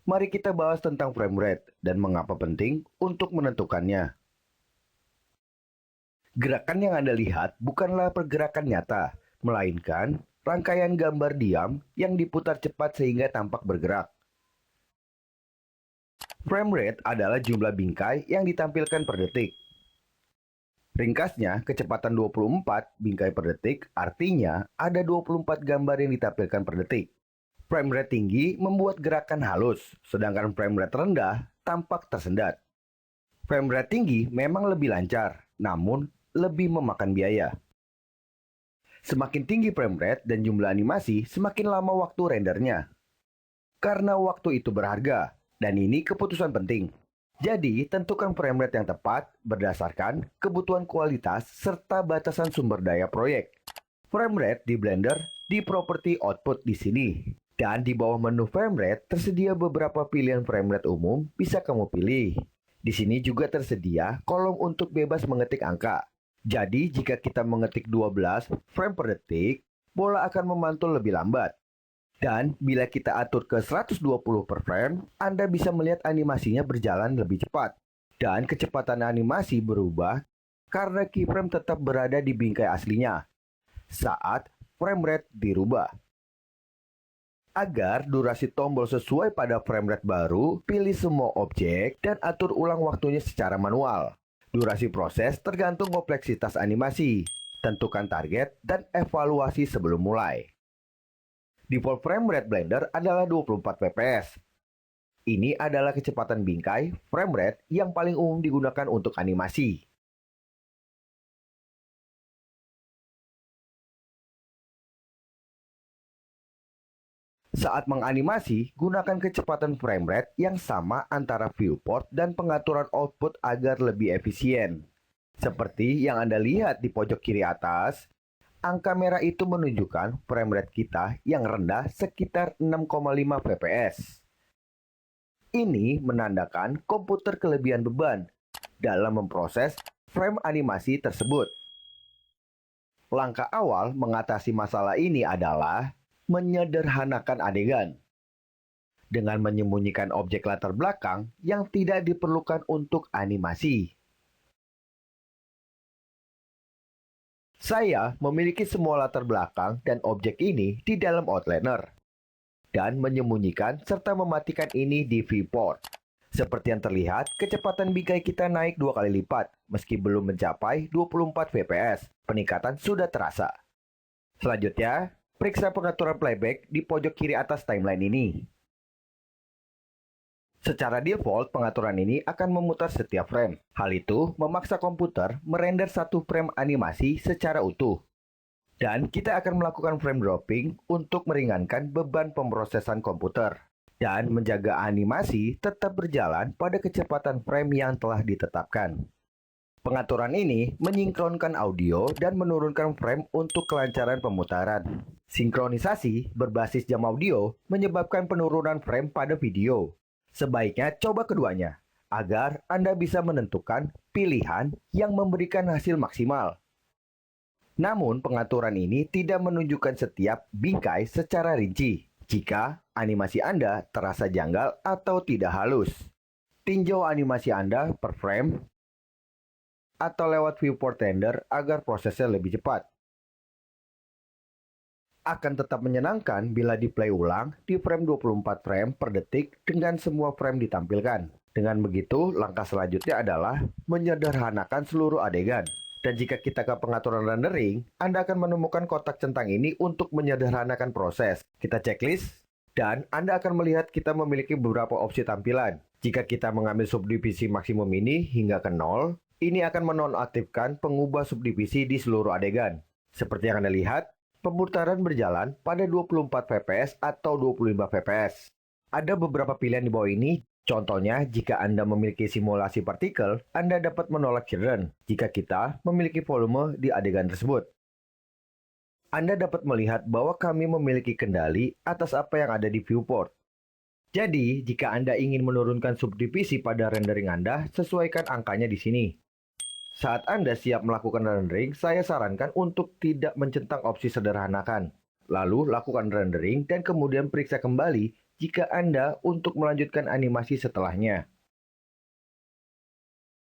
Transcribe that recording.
Mari kita bahas tentang frame rate dan mengapa penting untuk menentukannya. Gerakan yang Anda lihat bukanlah pergerakan nyata, melainkan rangkaian gambar diam yang diputar cepat sehingga tampak bergerak. Frame rate adalah jumlah bingkai yang ditampilkan per detik. Ringkasnya, kecepatan 24 bingkai per detik artinya ada 24 gambar yang ditampilkan per detik. Frame rate tinggi membuat gerakan halus, sedangkan frame rate rendah tampak tersendat. Frame rate tinggi memang lebih lancar, namun lebih memakan biaya. Semakin tinggi frame rate dan jumlah animasi, semakin lama waktu rendernya. Karena waktu itu berharga, dan ini keputusan penting. Jadi, tentukan frame rate yang tepat berdasarkan kebutuhan kualitas serta batasan sumber daya proyek. Frame rate di Blender di properti output di sini. Dan di bawah menu frame rate tersedia beberapa pilihan frame rate umum bisa kamu pilih. Di sini juga tersedia kolom untuk bebas mengetik angka. Jadi, jika kita mengetik 12 frame per detik, bola akan memantul lebih lambat. Dan bila kita atur ke 120 per frame, Anda bisa melihat animasinya berjalan lebih cepat. Dan kecepatan animasi berubah karena keyframe tetap berada di bingkai aslinya saat frame rate dirubah. Agar durasi tombol sesuai pada frame rate baru, pilih semua objek dan atur ulang waktunya secara manual. Durasi proses tergantung kompleksitas animasi. Tentukan target dan evaluasi sebelum mulai. Default frame rate Blender adalah 24 fps. Ini adalah kecepatan bingkai frame rate yang paling umum digunakan untuk animasi. Saat menganimasi, gunakan kecepatan frame rate yang sama antara viewport dan pengaturan output agar lebih efisien. Seperti yang Anda lihat di pojok kiri atas, angka merah itu menunjukkan frame rate kita yang rendah sekitar 6,5 fps. Ini menandakan komputer kelebihan beban dalam memproses frame animasi tersebut. Langkah awal mengatasi masalah ini adalah menyederhanakan adegan dengan menyembunyikan objek latar belakang yang tidak diperlukan untuk animasi. Saya memiliki semua latar belakang dan objek ini di dalam Outliner dan menyembunyikan serta mematikan ini di viewport. Seperti yang terlihat, kecepatan bingkai kita naik 2 kali lipat meski belum mencapai 24 fps. Peningkatan sudah terasa. Selanjutnya, periksa pengaturan playback di pojok kiri atas timeline ini. Secara default, pengaturan ini akan memutar setiap frame. Hal itu memaksa komputer merender satu frame animasi secara utuh. Dan kita akan melakukan frame dropping untuk meringankan beban pemrosesan komputer. Dan menjaga animasi tetap berjalan pada kecepatan frame yang telah ditetapkan. Pengaturan ini menyinkronkan audio dan menurunkan frame untuk kelancaran pemutaran. Sinkronisasi berbasis jam audio menyebabkan penurunan frame pada video. Sebaiknya coba keduanya, agar Anda bisa menentukan pilihan yang memberikan hasil maksimal. Namun, pengaturan ini tidak menunjukkan setiap bingkai secara rinci. Jika animasi Anda terasa janggal atau tidak halus, tinjau animasi Anda per frame atau lewat viewport render agar prosesnya lebih cepat. Akan tetap menyenangkan bila di-play ulang di frame 24 frame per detik dengan semua frame ditampilkan. Dengan begitu, langkah selanjutnya adalah menyederhanakan seluruh adegan. Dan jika kita ke pengaturan rendering, Anda akan menemukan kotak centang ini untuk menyederhanakan proses. Kita checklist, dan Anda akan melihat kita memiliki beberapa opsi tampilan. Jika kita mengambil subdivisi maksimum ini hingga ke 0, ini akan menonaktifkan pengubah subdivisi di seluruh adegan. Seperti yang Anda lihat, pemutaran berjalan pada 24 fps atau 25 fps. Ada beberapa pilihan di bawah ini. Contohnya, jika Anda memiliki simulasi partikel, Anda dapat menolak children jika kita memiliki volume di adegan tersebut. Anda dapat melihat bahwa kami memiliki kendali atas apa yang ada di viewport. Jadi, jika Anda ingin menurunkan subdivisi pada rendering Anda, sesuaikan angkanya di sini. Saat Anda siap melakukan rendering, saya sarankan untuk tidak mencentang opsi sederhanakan. Lalu, lakukan rendering dan kemudian periksa kembali jika Anda untuk melanjutkan animasi setelahnya.